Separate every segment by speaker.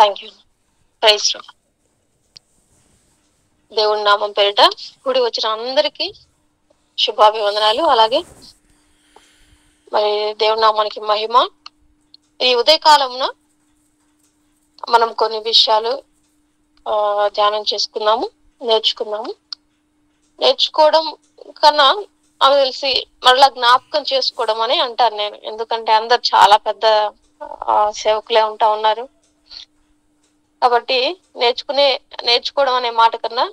Speaker 1: Thank you. Praise lord. దేవుడి నామం పేరిట కూడి వచ్చిన అందరికీ శుభాభివందనాలు. అలాగే మరి దేవుడి నామానికి మహిమ. ఈ ఉదయకాలంలో మనం కొన్ని విషయాలు ధ్యానం చేసుకున్నాము, నేర్చుకోవడం కన్నా నాకు తెలిసి మళ్ళా జ్ఞాపకం చేసుకోవడం అని అంటాను నేను. ఎందుకంటే అందరు చాలా పెద్ద సేవకులే ఉంటా ఉన్నారు కాబట్టి నేర్చుకోవడం అనే మాట కన్నా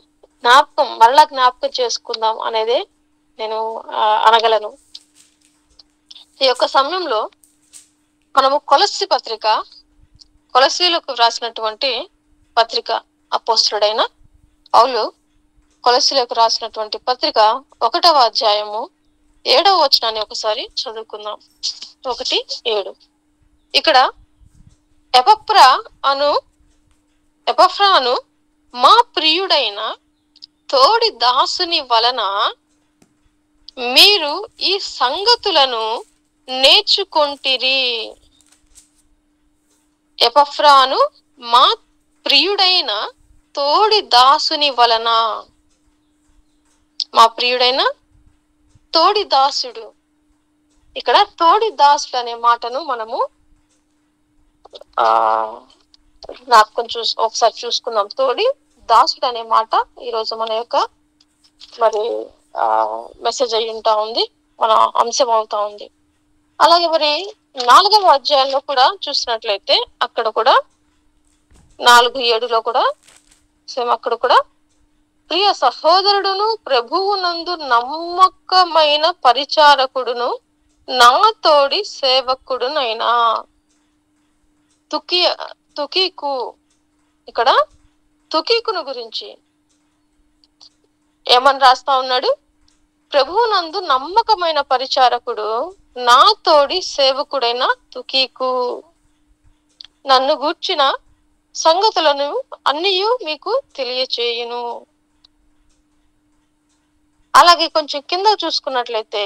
Speaker 1: మళ్ళా జ్ఞాపకం చేసుకుందాం అనేది నేను అనగలను. ఈ యొక్క సమయంలో మనము కొలస్సీలకు రాసినటువంటి పత్రిక, అపోస్తలుడైన పౌలు కొలస్సీలకు రాసినటువంటి పత్రిక 1వ అధ్యాయము 7వ వచనాన్ని ఒకసారి చదువుకుందాం. 1:7. ఇక్కడ ఎపఫ్రా అను మా ప్రియుడైన తోడి దాసుని వలన మీరు ఈ సంగతులను నేర్చుకొంటిరి. ఎపఫ్రా అను మా ప్రియుడైన తోడి దాసుని వలన. మా ప్రియుడైన తోడి దాసుడు. ఇక్కడ తోడి దాసుడు అనే మాటను మనము జ్ఞాపకం ఒకసారి చూసుకుందాం. తోడి దాసుడు అనే మాట ఈరోజు మన యొక్క మరి మెసేజ్ అయి ఉంటా ఉంది, మన అంశం అవుతా ఉంది. అలాగే మరి 4వ అధ్యాయంలో కూడా చూసినట్లయితే అక్కడ కూడా 4:7లో కూడా సేమ్ అక్కడ కూడా ప్రియ సహోదరుడును ప్రభువునందు నమ్మకమైన పరిచారకుడును నా తోడి సేవకుడునైనా తుకీకు. ఇక్కడ తుకీకును గురించి ఏమని రాస్తా ఉన్నాడు? ప్రభువునందు నమ్మకమైన పరిచారకుడు నా తోడి సేవకుడైన తుకీకు నన్ను గూర్చిన సంగతులను అన్నీ మీకు తెలియచేయును. అలాగే కొంచెం కింద చూసుకున్నట్లయితే,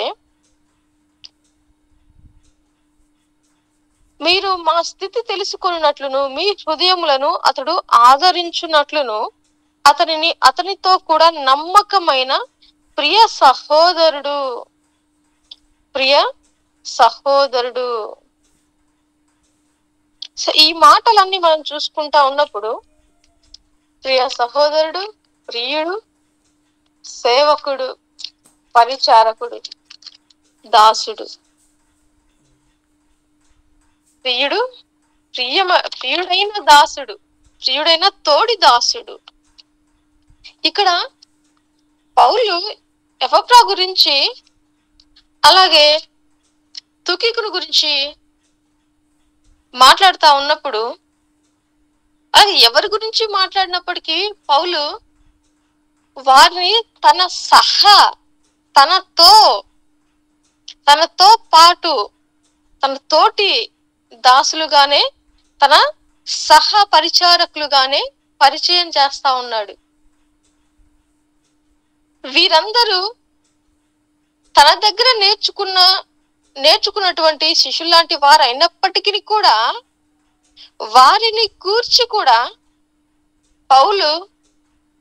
Speaker 1: మీరు మా స్థితి తెలుసుకున్నట్లును మీ హృదయములను అతడు ఆదరించున్నట్లును అతనితో కూడా నమ్మకమైన ప్రియ సహోదరుడు. ఈ మాటలన్నీ మనం చూసుకుంటా ఉన్నప్పుడు ప్రియ సహోదరుడు, ప్రియుడు, సేవకుడు, పరిచారకుడు, దాసుడు. ప్రియుడైన దాసుడు, ప్రియుడైన తోడి దాసుడు. ఇక్కడ పౌలు ఎపఫ్రా గురించి అలాగే తుకీకును గురించి మాట్లాడుతా ఉన్నప్పుడు, అది ఎవరి గురించి మాట్లాడినప్పటికీ పౌలు వారిని తనతో పాటు తన తోటి దాసులుగానే, తన సహ పరిచారకులుగానే పరిచయం చేస్తా ఉన్నాడు. వీరందరూ తన దగ్గర నేర్చుకున్నటువంటి శిష్యులాంటి వారు అయినప్పటికీ కూడా వారిని కూర్చి కూడా పౌలు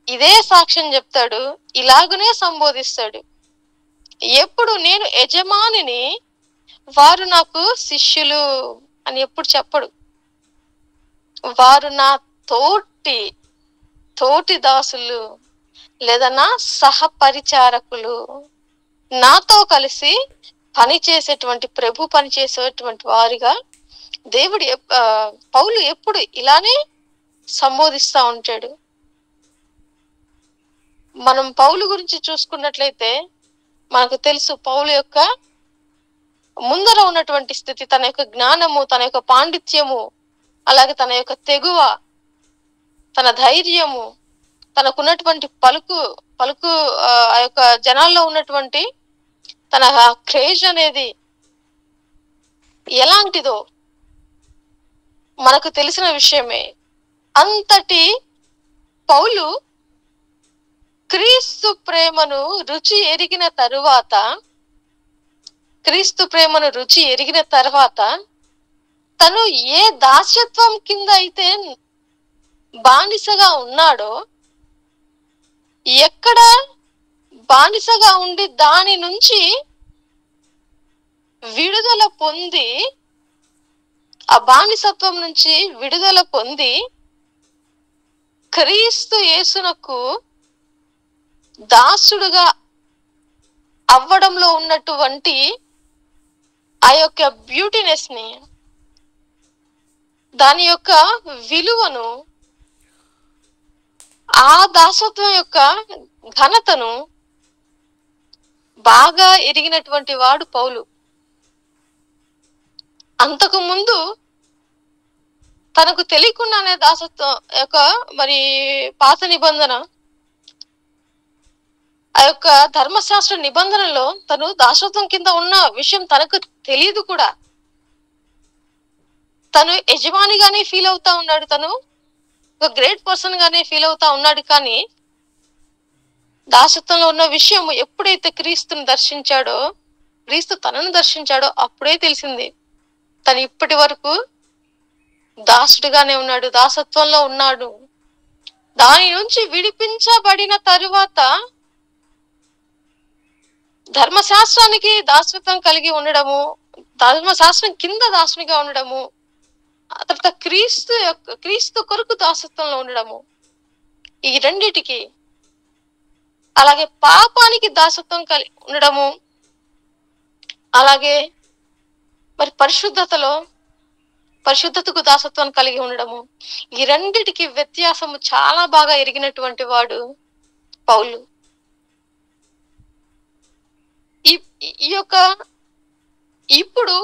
Speaker 1: ఇదే సాక్ష్యం చెప్తాడు, ఇలాగనే సంబోధిస్తాడు. ఎప్పుడు నేను యజమానిని, వారు నాకు శిష్యులు అని ఎప్పుడు చెప్పడు. వారు నా తోటి దాసులు లేదా నా సహపరిచారకులు, నాతో కలిసి పని చేసేటువంటి వారిగా పౌలు ఎప్పుడు ఇలానే సంబోధిస్తా ఉంటాడు. మనం పౌలు గురించి చూసుకున్నట్లయితే మనకు తెలుసు పౌలు యొక్క ముందర ఉన్నటువంటి స్థితి, తన యొక్క జ్ఞానము, తన యొక్క పాండిత్యము, అలాగే తన యొక్క తెగువ, తన ధైర్యము, తనకున్నటువంటి పలుకు ఆ యొక్క జనాల్లో ఉన్నటువంటి తన క్రేజ్ అనేది ఎలాంటిదో మనకు తెలిసిన విషయమే. అంతటి పౌలు క్రీస్తు ప్రేమను రుచి ఎరిగిన తరువాత తను ఏ దాస్యత్వం కింద అయితే బానిసగా ఉన్నాడో, ఎక్కడ బానిసగా ఉండి దాని నుంచి విడుదల పొంది, ఆ బానిసత్వం నుంచి విడుదల పొంది క్రీస్తు యేసునకు దాసుడుగా అవ్వడంలో ఉన్నటువంటి ఆ యొక్క బ్యూటీనెస్ ని, దాని యొక్క విలువను, ఆ దాసత్వం యొక్క ఘనతను బాగా ఎరిగినటువంటి వాడు పౌలు. అంతకు ముందు తనకు తెలియకుండానే దాసత్వం యొక్క మరి పాత నిబంధన, ఆ యొక్క ధర్మశాస్త్ర నిబంధనలో తను దాసత్వం కింద ఉన్న విషయం తనకు తెలియదు కూడా. తను యజమానిగానే ఫీల్ అవుతా ఉన్నాడు, తను ఒక గ్రేట్ పర్సన్ గానే ఫీల్ అవుతా ఉన్నాడు. కానీ దాసత్వంలో ఉన్న విషయం ఎప్పుడైతే క్రీస్తుని దర్శించాడో, క్రీస్తు తనను దర్శించాడో అప్పుడే తెలిసింది. తను ఇప్పటి వరకు దాసుడిగానే ఉన్నాడు, దాసత్వంలో ఉన్నాడు. దాని నుంచి విడిపించబడిన తరువాత ధర్మశాస్త్రానికి దాసత్వం కలిగి ఉండడము, ధర్మశాస్త్రం కింద దాసునిగా ఉండడము, ఆ తర్వాత క్రీస్తు కొరకు దాసత్వంలో ఉండడము, ఈ రెండిటికి, అలాగే పాపానికి దాసత్వం కలిగి ఉండడము, అలాగే మరి పరిశుద్ధతకు దాసత్వం కలిగి ఉండడము, ఈ రెండిటికి వ్యత్యాసము చాలా బాగా ఎరిగినటువంటి వాడు పౌలు. ఈ యొక్క ఇప్పుడు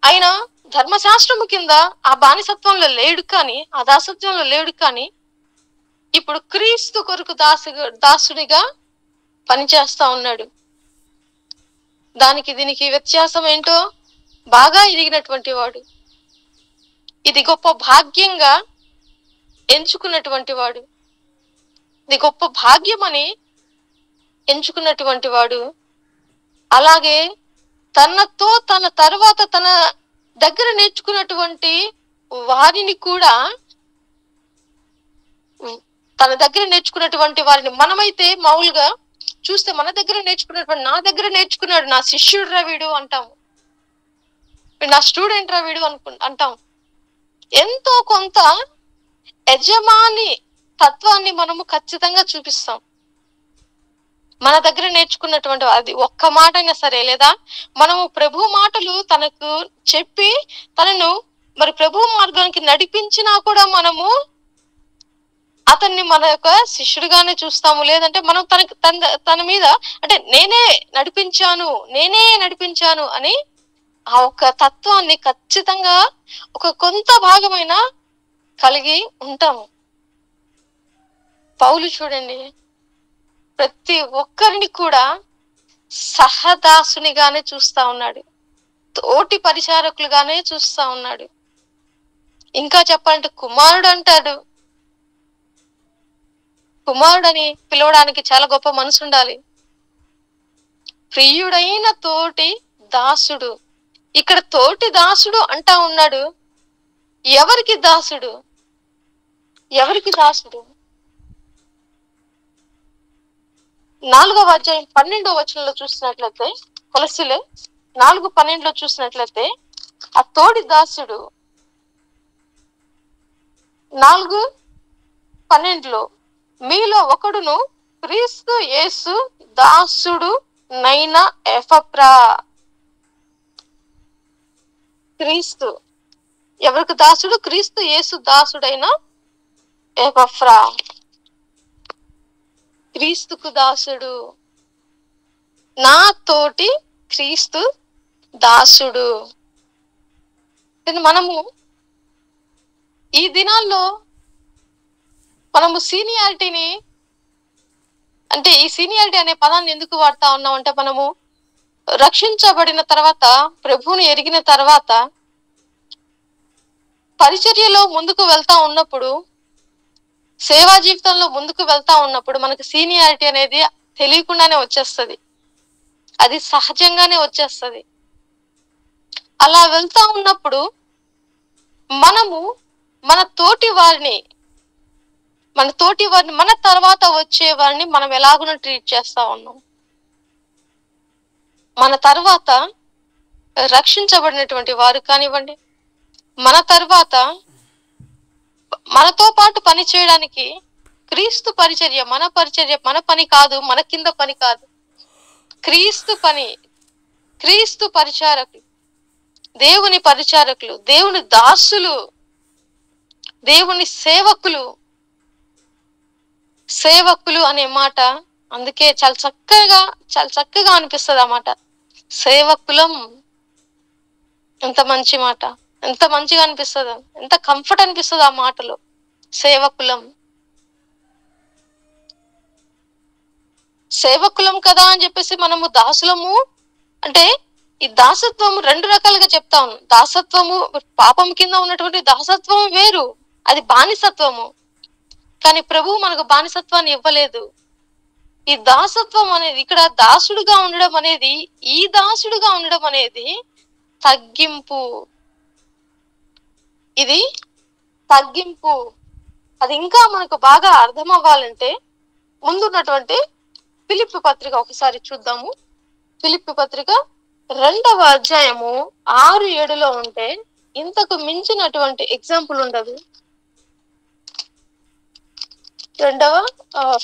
Speaker 1: ఆయన ధర్మశాస్త్రము కింద ఆ బానిసత్వంలో లేడు, కానీ ఆ దాసత్వంలో లేడు, కానీ ఇప్పుడు క్రీస్తు కొరకు దాసునిగా పనిచేస్తా ఉన్నాడు. దీనికి వ్యత్యాసం ఏంటో బాగా ఎరిగినటువంటి వాడు. ఇది గొప్ప భాగ్యంగా ఎంచుకున్నటువంటి వాడు, ఇది గొప్ప భాగ్యం అని ఎంచుకున్నటువంటి వాడు. అలాగే తన తర్వాత తన దగ్గర నేర్చుకున్నటువంటి వారిని కూడా, తన దగ్గర నేర్చుకున్నటువంటి వారిని మనమైతే మామూలుగా చూస్తే మన దగ్గర నేర్చుకున్నటువంటి, నా దగ్గర నేర్చుకున్నాడు, నా శిష్యుడు రా వీడు అంటాము, నా స్టూడెంట్ రా వీడు అంటాం. ఎంతో కొంత యజమాని తత్వాన్ని మనము ఖచ్చితంగా చూపిస్తాం. మన దగ్గర నేర్చుకున్నటువంటి అది ఒక్క మాట అయినా సరే, లేదా మనము ప్రభు మాటలు తనకు చెప్పి తనను మరి ప్రభు మార్గానికి నడిపించినా కూడా మనము అతన్ని మన యొక్క శిష్యుడిగానే చూస్తాము. లేదంటే మనం తన మీద అంటే నేనే నడిపించాను అని ఆ ఒక్క తత్వాన్ని ఖచ్చితంగా ఒక కొంత భాగమైన కలిగి ఉంటాము. పౌలు చూడండి, ప్రతి ఒక్కరిని కూడా సహదాసునిగానే చూస్తా ఉన్నాడు, తోటి పరిచారకులుగానే చూస్తా ఉన్నాడు. ఇంకా చెప్పాలంటే కుమారుడు అంటాడు. కుమారుడని పిలవడానికి చాలా గొప్ప మనసు ఉండాలి. ప్రియుడైన తోటి దాసుడు, ఇక్కడ తోటి దాసుడు అంటా ఉన్నాడు. ఎవరికి దాసుడు? 4వ అధ్యాయం 12వ వచనంలో చూసినట్లయితే, కొలస్సీలే 4:12లో చూసినట్లయితే ఆ తోడి దాసుడు 4:12లో మీలో ఒకడును క్రీస్తు యేసు దాసుడు నైనా ఎపఫ్రా. క్రీస్తు ఎవరికి దాసుడు? క్రీస్తు యేసు దాసుడైన ఎపఫ్రా, క్రీస్తుకు దాసుడు, నా తోటి క్రీస్తు దాసుడు. మనము ఈ దినాల్లో మనము సీనియారిటీని, అంటే ఈ సీనియారిటీ అనే పదాన్ని ఎందుకు వాడుతా ఉన్నాం అంటే, మనము రక్షించబడిన తర్వాత, ప్రభువుని ఎరిగిన తర్వాత పరిచర్యలో ముందుకు వెళ్తా ఉన్నప్పుడు, సేవా జీవితంలో ముందుకు వెళ్తా ఉన్నప్పుడు మనకు సీనియారిటీ అనేది తెలియకుండానే వచ్చేస్తుంది, అది సహజంగానే వచ్చేస్తుంది. అలా వెళ్తా ఉన్నప్పుడు మనము మన తోటి వారిని, మన తోటి వారిని, మన తర్వాత వచ్చే వారిని మనం ఎలాగున ట్రీట్ చేస్తా ఉన్నాం. మన తర్వాత రక్షించబడినటువంటి వారు కానివ్వండి, మన తర్వాత మనతో పాటు పని చేయడానికి క్రీస్తు పరిచర్య, మన పని కాదు, మన కింద పని కాదు, క్రీస్తు పని, క్రీస్తు పరిచారకులు, దేవుని పరిచారకులు, దేవుని దాసులు, దేవుని సేవకులు. సేవకులు అనే మాట అందుకే చాలా చక్కగా అనిపిస్తుంది ఆ మాట. సేవకులం, ఎంత మంచి మాట, ఎంత మంచిగా అనిపిస్తుంది, ఎంత కంఫర్ట్ అనిపిస్తుంది ఆ మాటలో. సేవకులం, సేవకులం కదా అని చెప్పేసి మనము దాసులము అంటే, ఈ దాసత్వము రెండు రకాలుగా చెప్తా ఉన్నాం. దాసత్వము పాపం కింద ఉన్నటువంటి దాసత్వం వేరు, అది బానిసత్వము. కానీ ప్రభువు మనకు బానిసత్వాన్ని ఇవ్వలేదు. ఈ దాసత్వం అనేది, ఇక్కడ దాసుడుగా ఉండడం అనేది, ఈ దాసుడుగా ఉండడం అనేది తగ్గింపు. ఇది తగ్గింపు. అది ఇంకా మనకు బాగా అర్థం అవ్వాలంటే ముందున్నటువంటి ఫిలిప్పీ పత్రిక ఒకసారి చూద్దాము. ఫిలిప్పీ పత్రిక 2వ అధ్యాయము 6-7లో ఉంటే ఇంతకు మించినటువంటి ఎగ్జాంపుల్ ఉండదు.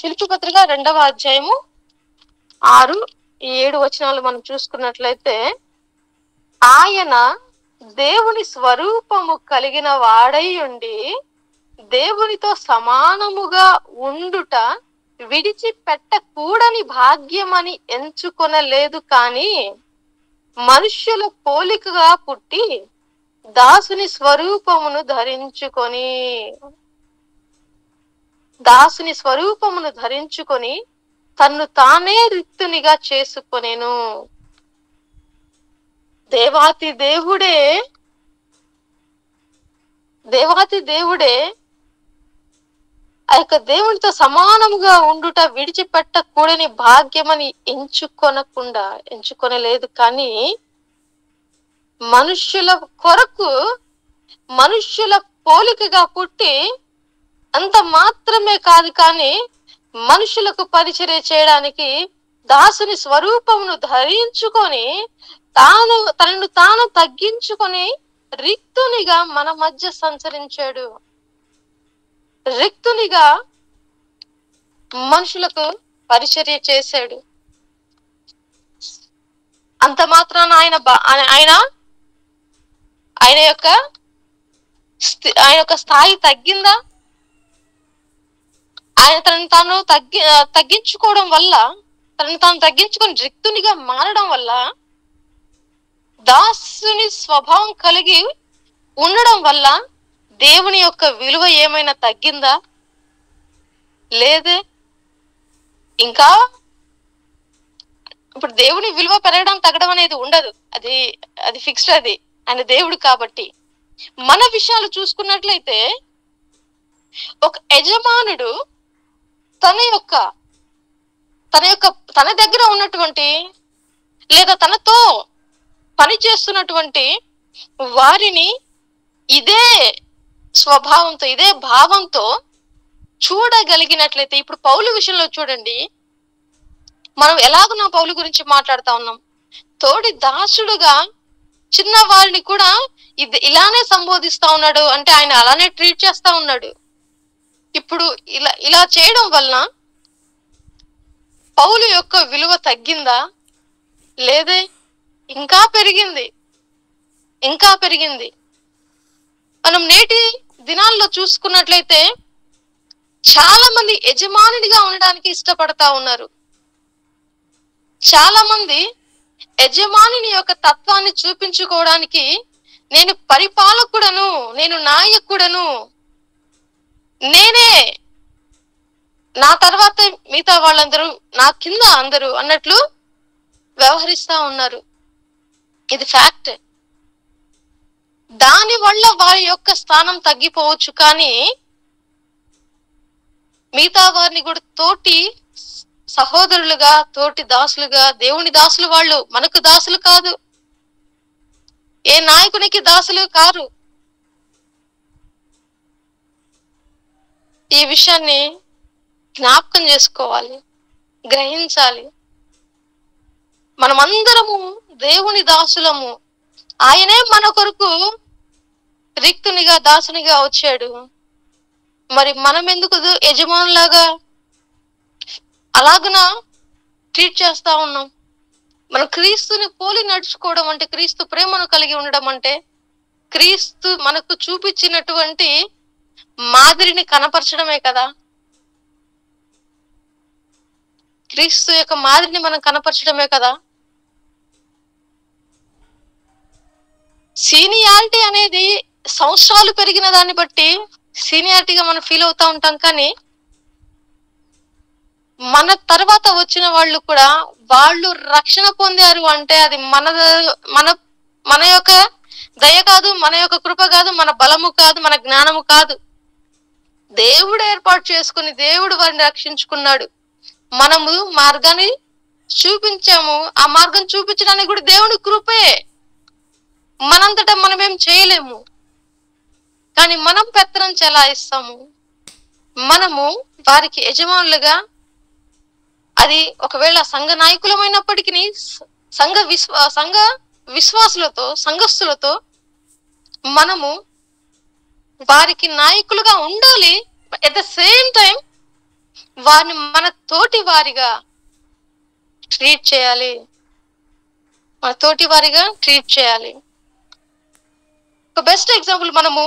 Speaker 1: ఫిలిప్పీ పత్రిక 2వ అధ్యాయము 6-7 వచనాలు మనం చూసుకున్నట్లయితే, ఆయన దేవుని స్వరూపము కలిగిన వాడై ఉండి దేవునితో సమానముగా ఉండుట విడిచిపెట్టకూడని భాగ్యమని ఎంచుకొనలేదు, కానీ మనుష్యుల పోలికగా పుట్టి దాసుని స్వరూపమును ధరించుకొని తన్ను తానే రిక్తునిగా చేసుకొనెను. దేవాతి దేవుడే ఆ యొక్క దేవునితో సమానముగా ఉండుట విడిచిపెట్టకూడని భాగ్యమని ఎంచుకొనలేదు, కానీ మనుష్యుల కొరకు మనుష్యుల పోలికగా పుట్టి, అంత మాత్రమే కాదు, కానీ మనుషులకు పరిచర్య చేయడానికి దాసుని స్వరూపమును ధరించుకొని తనను తాను తగ్గించుకొని రిక్తునిగా మన మధ్య సంచరించాడు. రిక్తునిగా మనుషులకు పరిచర్య చేశాడు. అంత మాత్రాన ఆయన యొక్క స్థాయి తగ్గిందా? ఆయన తనను తాను తగ్గించుకోవడం వల్ల, తనను తాను తగ్గించుకొని రిక్తునిగా మారడం వల్ల, దాసుని స్వభావం కలిగి ఉండడం వల్ల దేవుని యొక్క విలువ ఏమైనా తగ్గిందా? లేదే. ఇంకా ఇప్పుడు దేవుని విలువ పెరగడం తగ్గడం అనేది ఉండదు, అది ఫిక్స్డ్. అది ఆయన దేవుడు కాబట్టి. మన విషయాలు చూసుకున్నట్లయితే, ఒక యజమానుడు తన దగ్గర ఉన్నటువంటి లేదా తనతో పని చేస్తున్నటువంటి వారిని ఇదే స్వభావంతో, ఇదే భావంతో చూడగలిగినట్లయితే, ఇప్పుడు పౌలు విషయంలో చూడండి, మనం ఎలాగో పౌలు గురించి మాట్లాడుతా ఉన్నాం. తోడి దాసుడుగా చిన్న వారిని కూడా ఇలానే సంబోధిస్తా ఉన్నాడు అంటే, ఆయన అలానే ట్రీట్ చేస్తా ఉన్నాడు. ఇప్పుడు ఇలా చేయడం వలన పౌలు యొక్క విలువ తగ్గిందా? లేదే, ఇంకా పెరిగింది. మనం నేటి దినాల్లో చూసుకున్నట్లయితే చాలా మంది యజమానుడిగా ఉండడానికి ఇష్టపడతా ఉన్నారు. చాలా మంది యజమానిని యొక్క తత్వాన్ని చూపించుకోవడానికి, నేను పరిపాలకుడను, నేను నాయకుడను, నేనే, నా తర్వాత మిగతా వాళ్ళందరూ నా కింద అందరూ అన్నట్లు వ్యవహరిస్తా ఉన్నారు. ఇది ఫ్యాక్ట్. దాని వల్ల వారి యొక్క స్థానం తగ్గిపోవచ్చు, కానీ మిగతా వారిని కూడా తోటి సహోదరులుగా, తోటి దాసులుగా, దేవుని దాసులు వాళ్ళు, మనకు దాసులు కాదు, ఏ నాయకునికి దాసులు కారు. ఈ విషయాన్ని జ్ఞాపకం చేసుకోవాలి, గ్రహించాలి. మనమందరము దేవుని దాసులము. ఆయనే మన కొరకు రిక్తునిగా దాసునిగా వచ్చాడు. మరి మనం ఎందుకు యజమానులాగా అలాగనా ట్రీట్ చేస్తా ఉన్నాం? మనం క్రీస్తుని పోలి నడుచుకోవడం అంటే, క్రీస్తు ప్రేమను కలిగి ఉండడం అంటే, క్రీస్తు మనకు చూపించినటువంటి మాదిరిని కనపరచడమే కదా. క్రీస్తు యొక్క మాదిరిని మనం కనపరచడమే కదా. సీనియారిటీ అనేది సంవత్సరాలు పెరిగిన దాన్ని బట్టి సీనియారిటీగా మనం ఫీల్ అవుతా ఉంటాం. కానీ మన తర్వాత వచ్చిన వాళ్ళు కూడా వాళ్ళు రక్షణ పొందారు అంటే అది మన మన మన యొక్క దయ కాదు, మన యొక్క కృప కాదు, మన బలము కాదు, మన జ్ఞానము కాదు. దేవుడు ఏర్పాటు చేసుకుని దేవుడు వారిని రక్షించుకున్నాడు. మనము మార్గాన్ని చూపించాము. ఆ మార్గం చూపించడానికి కూడా దేవుని కృపే. మనంతటా మనమేం చేయలేము. కానీ మనం పెత్తనం చెలాయిస్తాము. మనము వారికి యజమానులుగా, అది ఒకవేళ సంఘ నాయకులమైనప్పటికీ సంఘ విశ్వాసులతో, సంఘస్థులతో మనము వారికి నాయకులుగా ఉండాలి. ఎట్ ద సేమ్ టైం వారిని మన తోటి వారిగా ట్రీట్ చేయాలి. మన తోటి వారిగా ట్రీట్ చేయాలి. ఒక బెస్ట్ ఎగ్జాంపుల్ మనము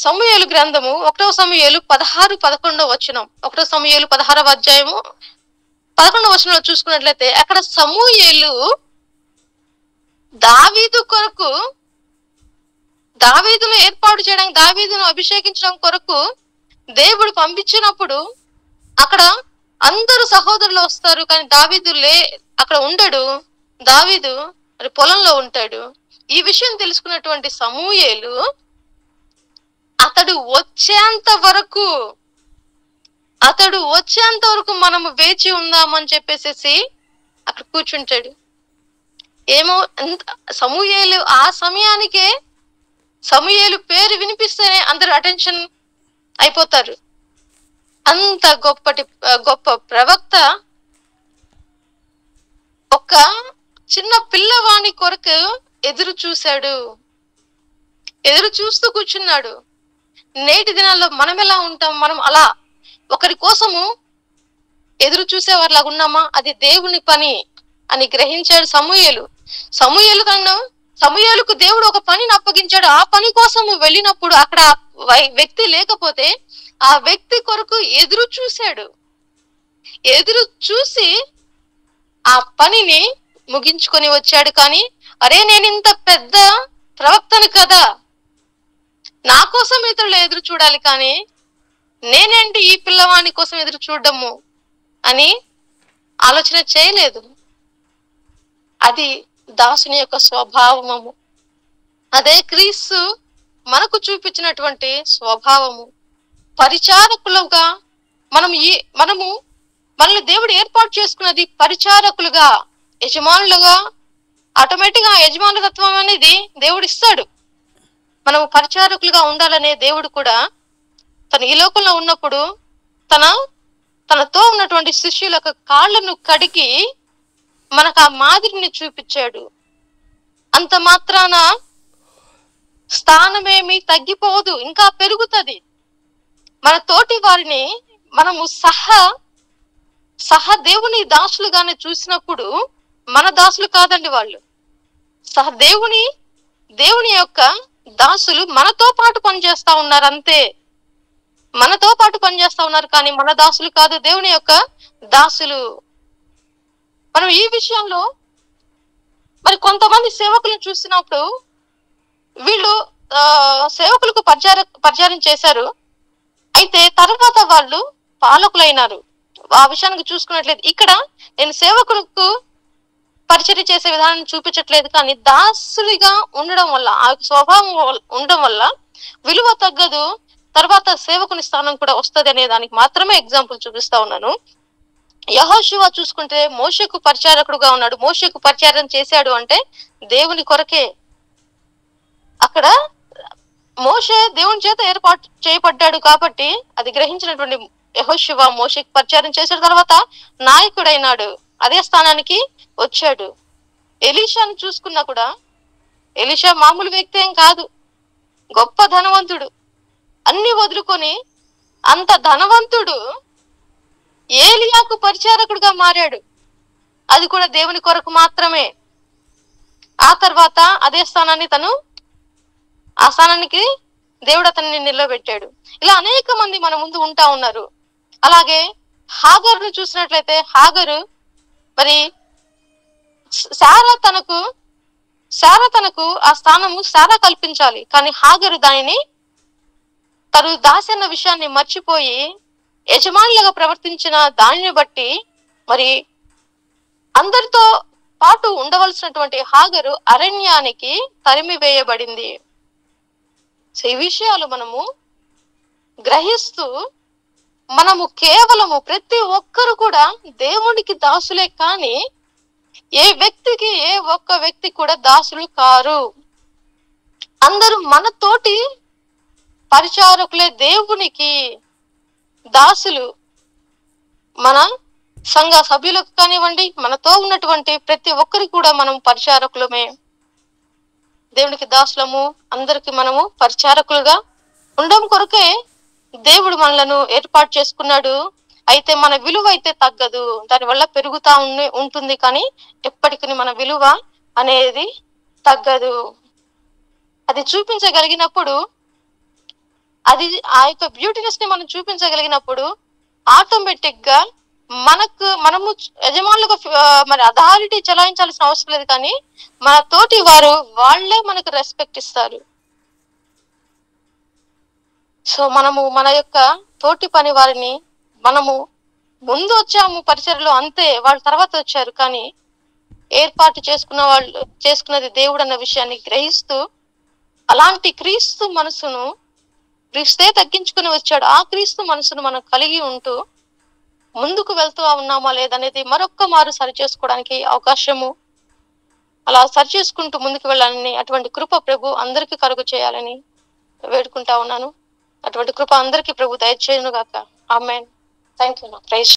Speaker 1: సమూయేలు గ్రంథము 1వ సమూయేలు 16-11 వచనం, 1వ సమూయేలు 16వ అధ్యాయము 11వ వచనంలో చూసుకున్నట్లయితే, అక్కడ సమూయేలు దావీదు కొరకు, దావీదును ఏర్పాటు చేయడానికి, దావీదును అభిషేకించడం కొరకు దేవుడు పంపించినప్పుడు అక్కడ అందరూ సహోదరులు వస్తారు. కానీ దావీదు అక్కడ ఉండడు. దావీదు మరి పొలంలో ఉంటాడు. ఈ విషయం తెలుసుకున్నటువంటి సమూయేలు అతడు వచ్చేంత వరకు మనము వేచి ఉందామని చెప్పేసి అక్కడ కూర్చుంటాడు. ఏమో సమూయేలు ఆ సమయానికే సమూయేలు పేరు వినిపిస్తేనే అందరు అటెన్షన్ అయిపోతారు. అంత గొప్ప ప్రవక్త ఒక చిన్న పిల్లవాణి కొరకు ఎదురు చూస్తూ కూర్చున్నాడు. నేటి దినాల్లో మనం ఎలా ఉంటాం? మనం అలా ఒకరి కోసము ఎదురు చూసేవారిలాగా ఉన్నామా? అది దేవుని పని అని గ్రహించాడు సమూయేలు. సమూయేలుకు దేవుడు ఒక పనిని అప్పగించాడు. ఆ పని కోసము వెళ్ళినప్పుడు అక్కడ వ్యక్తి లేకపోతే ఆ వ్యక్తి కొరకు ఎదురు చూసి ఆ పనిని ముగించుకొని వచ్చాడు. కానీ అరే, నేను ఇంత పెద్ద ప్రవక్తను కదా, నా కోసం ఇతరులు ఎదురు చూడాలి, కానీ నేనేంటి ఈ పిల్లవాని కోసం ఎదురు చూడడము అని ఆలోచన చేయలేదు. అది దాసుని యొక్క స్వభావము. అదే క్రీస్తు మనకు చూపించినటువంటి స్వభావము. పరిచారకులుగా మనల్ని దేవుడు ఏర్పాటు చేసుకున్నది పరిచారకులుగా, యజమానులుగా. ఆటోమేటిక్ గా యజమానుల తత్వం అనేది దేవుడు ఇస్తాడు. మనము పరిచారకులుగా ఉండాలనే దేవుడు కూడా తను ఈ లోకంలో ఉన్నప్పుడు తనతో ఉన్నటువంటి శిష్యుల యొక్క కాళ్ళను కడిగి మనకు ఆ మాదిరిని చూపించాడు. అంత మాత్రాన స్థానమేమి తగ్గిపోదు, ఇంకా పెరుగుతుంది. మన తోటి వారిని మనము సహ దేవుని దాసులుగానే చూసినప్పుడు, మన దాసులు కాదండి వాళ్ళు, దేవుని యొక్క దాసులు మనతో పాటు పనిచేస్తా ఉన్నారు. అంతే, మనతో పాటు పనిచేస్తా ఉన్నారు, కానీ మన దాసులు కాదు, దేవుని యొక్క దాసులు. మనం ఈ విషయంలో మరి కొంతమంది సేవకులను చూసినప్పుడు, వీళ్ళు సేవకులకు పరిచారం చేశారు, అయితే తర్వాత వాళ్ళు పాలకులైనారు. ఆ విషయానికి చూసుకున్నట్లయితే ఇక్కడ నేను సేవకులకు పరిచర్య చేసే విధానం చూపించట్లేదు, కానీ దాసులుగా ఉండడం వల్ల, ఆ స్వభావం ఉండడం వల్ల విలువ తగ్గదు, తర్వాత సేవకుని స్థానం కూడా వస్తుంది అనే దానికి మాత్రమే ఎగ్జాంపుల్ చూపిస్తా ఉన్నాను. యెహోషువ చూసుకుంటే మోషేకు పరిచారకుడుగా ఉన్నాడు. మోషేకు పరిచారం చేశాడు అంటే దేవుని కొరకే. అక్కడ అక్కడ మోషే దేవుని చేత ఏర్పాటు చేయబడ్డాడు కాబట్టి అది గ్రహించినటువంటి యెహోషువ మోషేకి పరిచారం చేసిన తర్వాత నాయకుడైనాడు, అదే స్థానానికి వచ్చాడు. ఎలీషాను చూసుకున్నా కూడా ఎలీషా మామూలు వ్యక్తి ఏం కాదు, గొప్ప ధనవంతుడు. అన్ని వదులుకొని అంత ధనవంతుడు ఏలియాకు పరిచారకుడుగా మారాడు, అది కూడా దేవుని కొరకు మాత్రమే. ఆ తర్వాత అదే స్థానాన్ని ఆ స్థానానికి దేవుడు అతన్ని నిలబెట్టాడు. ఇలా అనేక మంది మన ముందు ఉంటా ఉన్నారు. అలాగే హాగరును చూసినట్లయితే హాగరు మరి శారా తనకు ఆ స్థానము శారా కల్పించాలి, కానీ హాగరు దానిని తను దాసి అన్న విషయాన్ని మర్చిపోయి యజమానులుగా ప్రవర్తించిన దానిని బట్టి మరి అందరితో పాటు ఉండవలసినటువంటి హాగరు అరణ్యానికి తరిమివేయబడింది. సో ఈ విషయాలు మనము గ్రహిస్తూ మనము కేవలము ప్రతి ఒక్కరు కూడా దేవునికి దాసులే, కానీ ఏ ఒక్క వ్యక్తి కూడా దాసులు కారు. అందరూ మనతోటి పరిచారకులే, దేవునికి దాసులు. మన సంఘ సభ్యులకు కానివ్వండి, మనతో ఉన్నటువంటి ప్రతి ఒక్కరికి కూడా మనం పరిచారకులమే, దేవునికి దాసులము. అందరికి మనము పరిచారకులుగా ఉండడం కొరకే దేవుడు మనలను ఏర్పాటు చేసుకున్నాడు. అయితే మన విలువ అయితే తగ్గదు, దానివల్ల పెరుగుతా ఉంటుంది, కానీ ఎప్పటికీ మన విలువ అనేది తగ్గదు. అది చూపించగలిగినప్పుడు, అది ఆ యొక్క బ్యూటీనెస్ ని మనం చూపించగలిగినప్పుడు ఆటోమేటిక్ గా మనము యజమానులుగా మరి అథారిటీ చెలాయించాల్సిన అవసరం లేదు, కానీ మన తోటి వాళ్ళే మనకు రెస్పెక్ట్ ఇస్తారు. సో మనము మన యొక్క తోటి పని వారిని మనము ముందు వచ్చాము పరిచర్లో, అంతే, వాళ్ళ తర్వాత వచ్చారు, కానీ ఏర్పాటు చేసుకున్నది దేవుడు అన్న విషయాన్ని గ్రహిస్తూ అలాంటి క్రీస్తు మనసును క్రీస్తే తగ్గించుకుని వచ్చాడు. ఆ క్రీస్తు మనసును మనం కలిగి ఉంటూ ముందుకు వెళ్తూ ఉన్నామా లేదనేది మరొక్క మారు సరి చేసుకోవడానికి అవకాశము, అలా సరి చేసుకుంటూ ముందుకు వెళ్ళాలని, అటువంటి కృప ప్రభు అందరికీ కలుగు చేయాలని వేడుకుంటా ఉన్నాను. అటువంటి కృప అందరికీ ప్రభు దయచేయును గాక. ఆమేన్. థాంక్యూ. ప్రైజ్